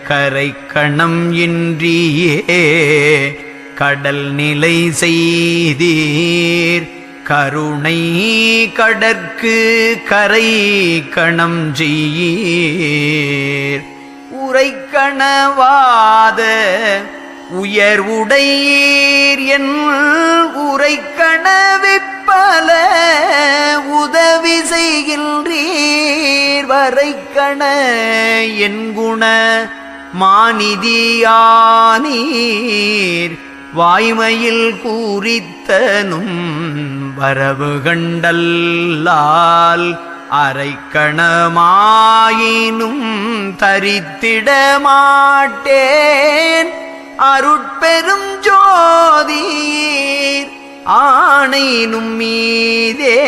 கரைக்கணம் இன்றியே கடல் நிலை செய்தீர். கருணை கடற்கு கரை கணம் செய்யீர். உரைக்கணவாத உயர்வுடையீர் என் உரைக்கணவிப்பல உதவி செய்கின்றீர். வரைக்கண என் குண மாநிதியானீர். வாய்மையில் கூறித்தனும் வரவு கண்டல்லால் அரைக்கணமாயினும் தரித்திட மாட்டேன். அருட்பெரும் ஜோதியீர் ஆணையினும் மீதே